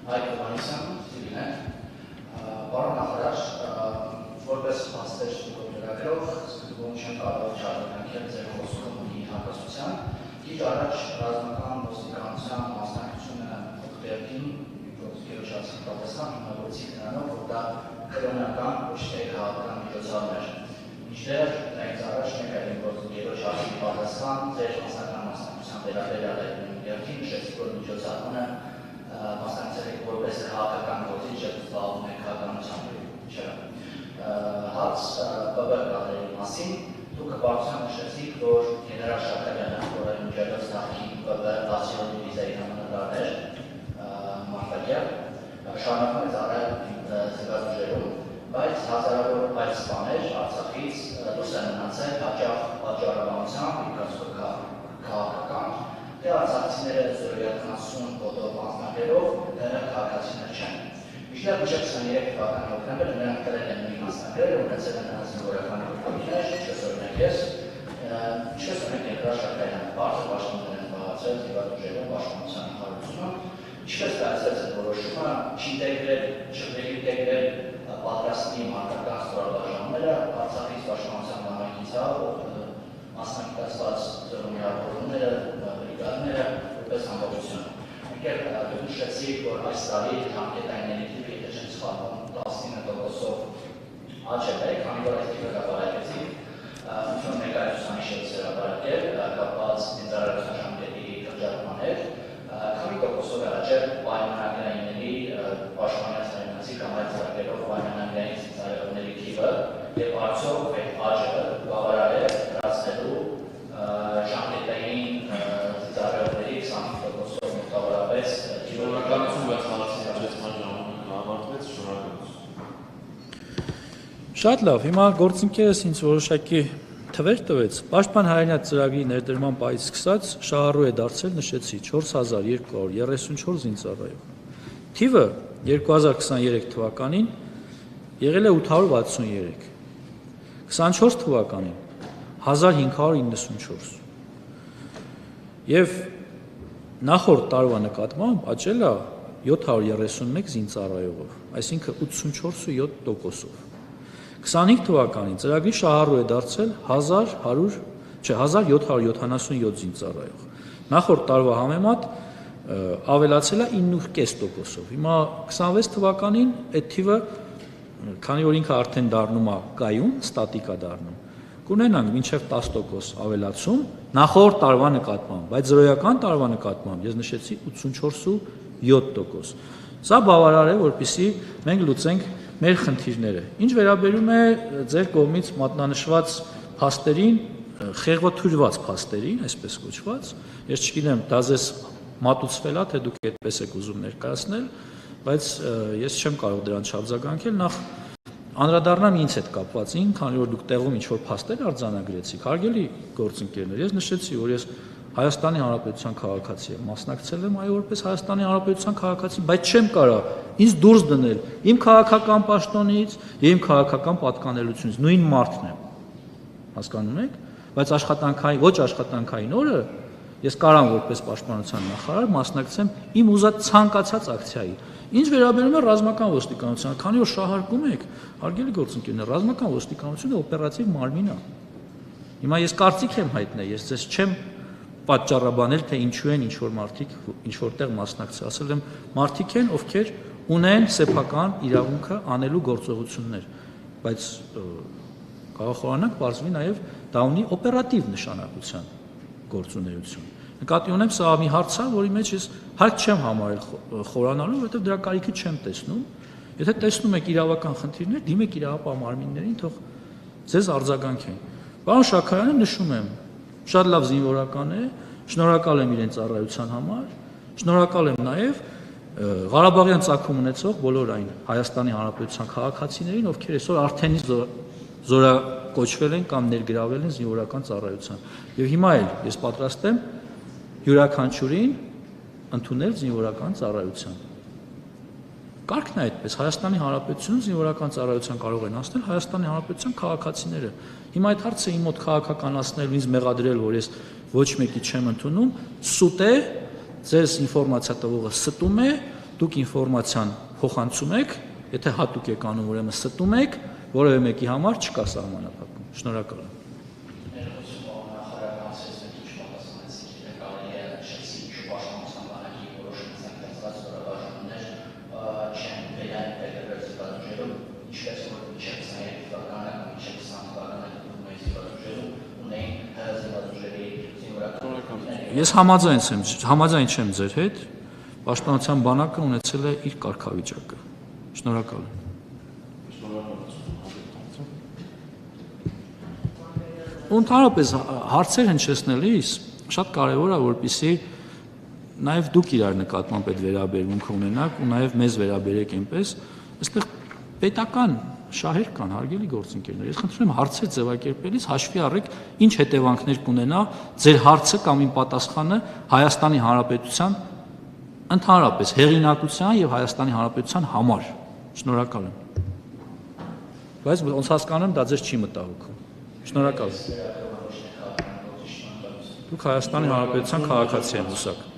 Հայկ Հովհաննիսյան, Սիրին է, պարոն նախարար, որպես փաստեր ստուգագրելով, սկզբում չեմ կարող չարդանքել ձեր խոսքումի հակասության, քիչ առաջ ռազմական ոստիկանության մասնակցությունը օգտերքին գերոջացի պատասխան հիմնավորեցիք նրանով, որ դա կրոնական ոչ թե քաղաքական միջոցառում էր։ Մինչդեռ դրանից առաջ մեկ այլ գերոջացի պատասխան ձեր մասնական մասնակցության վերաբերյալ է երկին նշեցիք, որ միջոցառումը մասնակցել եք որպես քաղաքական գործիչ եւ զբաղվում եք քաղաքականությամբ չէ։ Հաց բավականների մասին դուք հպարտությամբ նշեցիք, որ գեներալ Շաքարյանը, որը միջազգային նախկին բացիոն դիվիզիայի հրամանատար էր, մարտակյալ, շարունակում է ծառայել զինված ուժերում, բայց հազարավոր այլ սպաներ Արցախից դուրս են մնացել հաճախ պատճառաբանությամբ, իբրասով քաղաքական, թե արցախցիները 0.70 ոտով անձնագրերով նրանք քաղաքացիներ չեն։ Մինչդեռ մինչև 23 թվականի հոկտեմբերը նրանք կրել են նույն անձնագրերը, ունեցել են նրանց զինվորական կապիտներ, ինչպես օրինակ ես, ինչպես օրինակ Գեներալ Շաքարյանը բարձր պաշտոններ են զբաղեցրել զինված ուժերում պաշտպանության նախարարությունը, ինչպես կայացրեց այդ որոշումը չինտեգրել պատրաստի մարտական ստորաբաժանումները Արցախից պաշտպանության բանակից մասնակցված զորամիավորումները, բրիգադները որպես ամբողջություն։ Եկեք դուք նշեցիք, որ այս տարի ժամկետայինների թիվը, եթե չեմ սխալվում, 19%-ով աճել է, քանի որ այս թիվը հրապարակեցիք, ինչ-որ ներկայացուցան իշեց հրապարակել, կապված զինծառայողության ժամկետի կրճատման հետ, քանի տոկոսով է աճել պայմանագրայինների պաշտպանյացնայինացի կամ այլ ծրագրերով պայմանագրային զինծառայողների թիվը եւ արդյոք այդ աճը բավարար է հրացնելու ժամկետային զինծառայողների 25%-ով մոտավորապես Շնորհակալություն բայց հարցի հաջեցման ժամանակ ավարտվեց, շնորհակալություն։ Շատ լավ, հիմա գործընկերս ինձ որոշակի թվեր տվեց, Պաշտպան հայրենիք ծրագրի ներդրման պահից սկսած շահառու է դարձել, նշեցի 4234 զինծառայող։ Թիվը 2023 թվականին եղել է 863, 24 թվականին 1594 եւ նախորդ տարվա նկատմամբ աճել է 731 զինծառայողով, այսինքն 84.7%-ով։ 25 թվականին ծրագրի շահառու է դարձել 1777 զինծառայող։ Նախորդ տարվա համեմատ ավելացել է 9.5%-ով։ Հիմա 26 թվականին այդ թիվը, քանի որ ինքը արդեն դառնում է կայուն, ստատիկա դառնում, կունենանք մինչև 10% ավելացում նախորդ տարվա նկատմամբ, բայց զրոյական տարվա նկատմամբ ես նշեցի 84.7%։ Սա բավարար է, որպեսզի մենք լուծենք մեր խնդիրները։ Ինչ վերաբերում է ձեր կողմից մատնանշված փաստերին, խեղոթյուրված փաստերին, այսպես կոչված, ես չգիտեմ, դա ձեզ մատուցվել է, թե դուք այդպես եք ուզում ներկայացնել, բայց ես չեմ կարող դրան չարձագանքել, նախ անդրադառնամ ինձ հետ կապվածին, քանի որ դուք տեղում ինչ-որ փաստեր արձանագրեցիք, հարգելի գործընկերներ, ես նշեցի, որ ես Հայաստանի Հանրապետության քաղաքացի եմ, մասնակցել եմ այ որպես Հայաստանի Հանրապետության քաղաքացի, բայց չեմ կարող ինձ դուրս դնել իմ քաղաքական պաշտոնից եւ իմ քաղաքական պատկանելությունից, նույն մարդն եմ, հասկանում եք, բայց ոչ աշխատանքային օրը ես կարող եմ որպես պաշտպանության նախարար մասնակցեմ իմ ուզած ցանկացած ակցիայի։ Ինչ վերաբերում է ռազմական ոստիկանությանը, քանի որ շահարկում եք, հարգելի գործընկերներ, ռազմական ոստիկանությունը օպերատիվ մարմին է։ Հիմա ես կարծիք եմ հայտնել, ես ձեզ չեմ պատճառաբանել, թե ինչու են ինչ-որ մարդիկ ինչ-որտեղ մասնակցել, ասել եմ, մարդիկ են, ովքեր ունեն սեփական իրավունքը անելու գործողություններ, բայց կաղախորանանք պարզվի նաև դա ունի օպերատիվ նշանակության գործունեություն։ Նկատի ունեմ, սա մի հարց է, որի մեջ ես հարկ չեմ համարել խորանալու, որովհետև դրա կարիքը չեմ տեսնում։ Եթե տեսնում եք իրավական խնդիրներ, դիմեք իրավապահ մարմիններին, թող ձեզ արձագանքեն։ Պարոն Շաքարյանը նշում եմ, շատ լավ զինվորական է, շնորհակալ եմ իրեն ծառայության համար, շնորհակալ եմ նաև Ղարաբաղյան ծագում ունեցող բոլոր այն Հայաստանի Հանրապետության քաղաքացիներին, ովքեր այսօր արդեն զորակոչվել են կամ ներգրավել են զինվորական ծառայության։ Եվ հիմա էլ ես պատրաստ եմ յուրաքանչյուրին ընդունել զինվորական ծառայության։ Կարգն է այդպես, Հայաստանի Հանրապետությունում զինվորական ծառայության կարող են անցնել Հայաստանի Հանրապետության քաղաքացիները։ Հիմա այդ հարցը իմ մոտ քաղաքականացնելու, ինձ մեղադրել, որ ես ոչ մեկի չեմ ընդունում, սուտ է, ձեզ ինֆորմացիա տվողը ստում է, դուք ինֆորմացիան փոխանցում եք, եթե հատուկ եք անում, ուրեմն ստում եք, որևէ մեկի համար չկա սահմանափակում։ Շնորհակալ եմ։ Ես համաձայն չեմ ձեր հետ, պաշտպանության բանակը ունեցել է իր կարգավիճակը։ Շնորհակալ եմ։ Ընդհանրապես հարցեր հնչեցնելիս շատ կարևոր է, որպեսզի նաև դուք իրար նկատմամբ այդ վերաբերմունքը ունենաք ու նաև մեզ վերաբերեք այնպես, այստեղ պետական շահեր կան, հարգելի գործընկերներ։ Ես խնդրում եմ հարցեր ձևակերպելիս հաշվի առեք ինչ հետևանքներ կունենա ձեր հարցը կամ իմ պատասխանը Հայաստանի Հանրապետության ընդհանրապես հեղինակության եւ Հայաստանի Հանրապետության համար։ Շնորհակալ եմ։ Բայց ոնց հասկանում դա ձեզ չի մտահոգում։ Շնորհակալ եմ։ Դուք Հայաստանի Հանրապետության քաղաքացի եք, հուսակ։